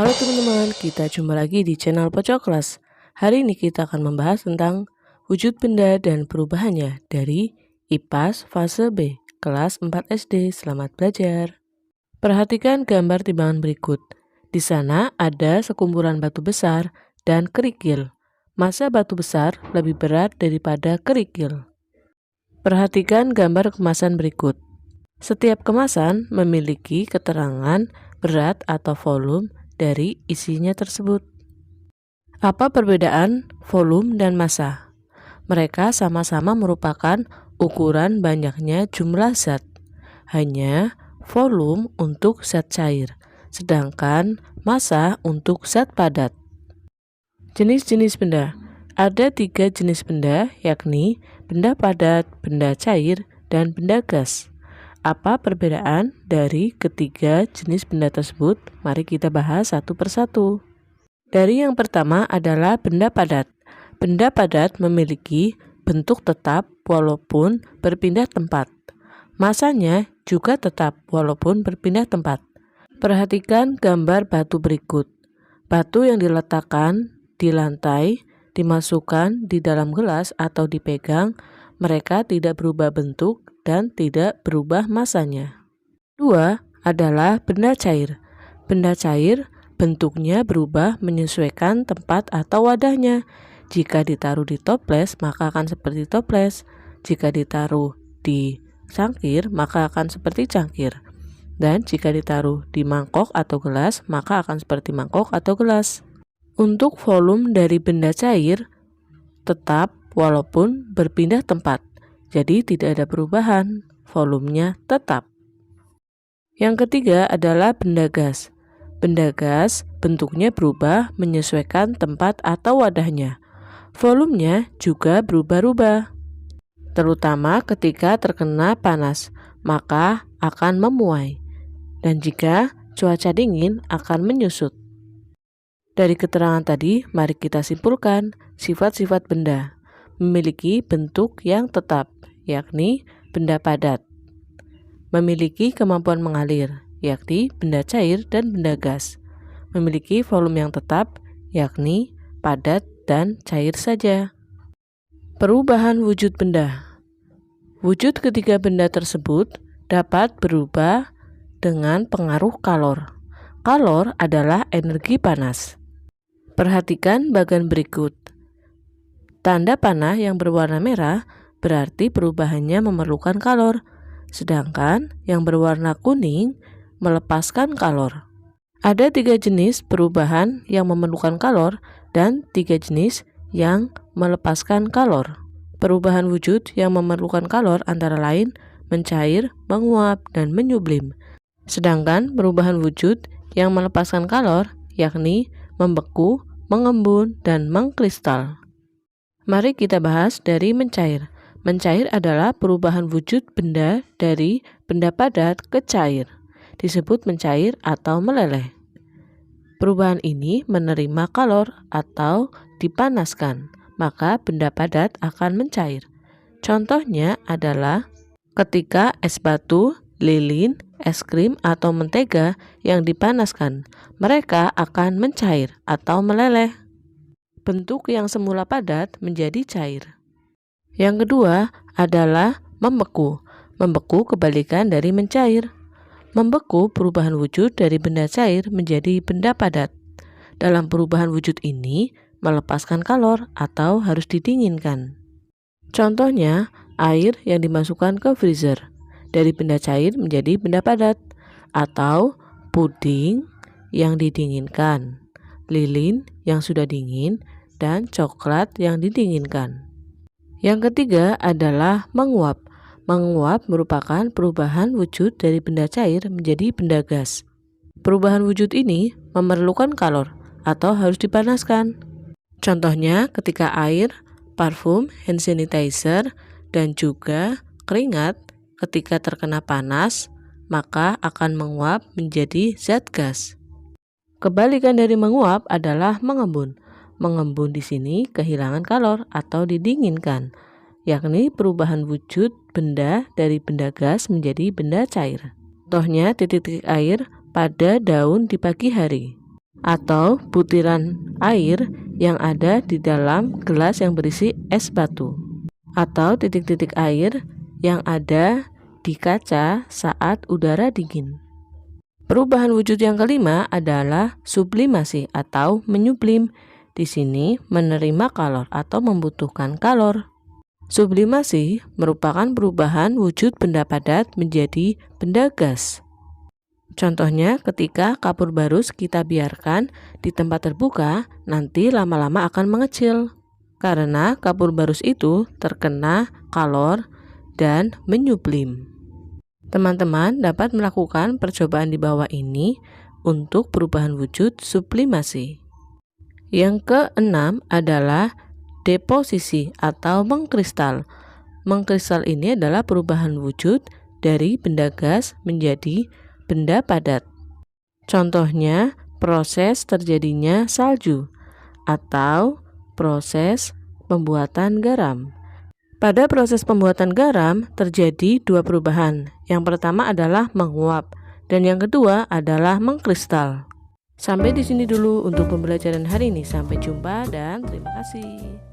Halo teman-teman, kita jumpa lagi di channel Pojok Kelas. Hari ini kita akan membahas tentang wujud benda dan perubahannya dari IPAS fase B, kelas 4 SD. Selamat belajar. Perhatikan gambar timbangan berikut. Di sana ada sekumpulan batu besar dan kerikil. Massa batu besar lebih berat daripada kerikil. Perhatikan gambar kemasan berikut. Setiap kemasan memiliki keterangan berat atau volume dari isinya tersebut. Apa perbedaan volume dan massa? Mereka sama-sama merupakan ukuran banyaknya jumlah zat. Hanya volume untuk zat cair, sedangkan massa untuk zat padat. Jenis-jenis benda. Ada 3 jenis benda, yakni benda padat, benda cair, dan benda gas. Apa perbedaan dari ketiga jenis benda tersebut? Mari kita bahas satu persatu. Dari yang pertama adalah benda padat. Benda padat memiliki bentuk tetap walaupun berpindah tempat. Massanya juga tetap walaupun berpindah tempat. Perhatikan gambar batu berikut. Batu yang diletakkan di lantai, dimasukkan di dalam gelas atau dipegang, mereka tidak berubah bentuk dan tidak berubah massanya. 2 adalah benda cair. Benda cair bentuknya berubah menyesuaikan tempat atau wadahnya. Jika ditaruh di toples, maka akan seperti toples. Jika ditaruh di cangkir, maka akan seperti cangkir. Dan jika ditaruh di mangkok atau gelas, maka akan seperti mangkok atau gelas. Untuk volume dari benda cair tetap walaupun berpindah tempat. Jadi tidak ada perubahan, volumenya tetap. Yang ketiga adalah benda gas. Benda gas bentuknya berubah menyesuaikan tempat atau wadahnya. Volumenya juga berubah-ubah. Terutama ketika terkena panas, maka akan memuai. Dan jika cuaca dingin akan menyusut. Dari keterangan tadi, mari kita simpulkan sifat-sifat benda. Memiliki bentuk yang tetap, yakni benda padat. Memiliki kemampuan mengalir, yakni benda cair dan benda gas. Memiliki volume yang tetap, yakni padat dan cair saja. Perubahan wujud benda. Wujud ketiga benda tersebut dapat berubah dengan pengaruh kalor. Kalor adalah energi panas. Perhatikan bagan berikut. Tanda panah yang berwarna merah berarti perubahannya memerlukan kalor, sedangkan yang berwarna kuning melepaskan kalor. Ada 3 jenis perubahan yang memerlukan kalor dan 3 jenis yang melepaskan kalor. Perubahan wujud yang memerlukan kalor antara lain mencair, menguap, dan menyublim. Sedangkan perubahan wujud yang melepaskan kalor yakni membeku, mengembun, dan mengkristal. Mari kita bahas dari mencair. Mencair adalah perubahan wujud benda dari benda padat ke cair. Disebut mencair atau meleleh. Perubahan ini menerima kalor atau dipanaskan, maka benda padat akan mencair. Contohnya adalah ketika es batu, lilin, es krim, atau mentega yang dipanaskan, mereka akan mencair atau meleleh. Bentuk yang semula padat menjadi cair. Yang kedua adalah membeku. Membeku kebalikan dari mencair. Membeku perubahan wujud dari benda cair menjadi benda padat. Dalam perubahan wujud ini melepaskan kalor atau harus didinginkan. Contohnya, air yang dimasukkan ke freezer dari benda cair menjadi benda padat, atau puding yang didinginkan, lilin yang sudah dingin, dan coklat yang didinginkan. Yang ketiga adalah menguap. Menguap merupakan perubahan wujud dari benda cair menjadi benda gas. Perubahan wujud ini memerlukan kalor atau harus dipanaskan. Contohnya ketika air, parfum, hand sanitizer, dan juga keringat ketika terkena panas, maka akan menguap menjadi zat gas. Kebalikan dari menguap adalah mengembun. Mengembun di sini kehilangan kalor atau didinginkan, yakni perubahan wujud benda dari benda gas menjadi benda cair. Contohnya titik-titik air pada daun di pagi hari. atau butiran air yang ada di dalam gelas yang berisi es batu, atau titik-titik air yang ada di kaca saat udara dingin. Perubahan wujud yang kelima adalah sublimasi atau menyublim. Di sini menerima kalor atau membutuhkan kalor. Sublimasi merupakan perubahan wujud benda padat menjadi benda gas. Contohnya ketika kapur barus kita biarkan di tempat terbuka, nanti lama-lama akan mengecil karena kapur barus itu terkena kalor dan menyublim. Teman-teman dapat melakukan percobaan di bawah ini untuk perubahan wujud sublimasi. Yang keenam adalah deposisi atau mengkristal. Mengkristal ini adalah perubahan wujud dari benda gas menjadi benda padat. Contohnya proses terjadinya salju atau proses pembuatan garam. Pada proses pembuatan garam terjadi dua perubahan. Yang pertama adalah menguap dan yang kedua adalah mengkristal. Sampai di sini dulu untuk pembelajaran hari ini. Sampai jumpa dan terima kasih.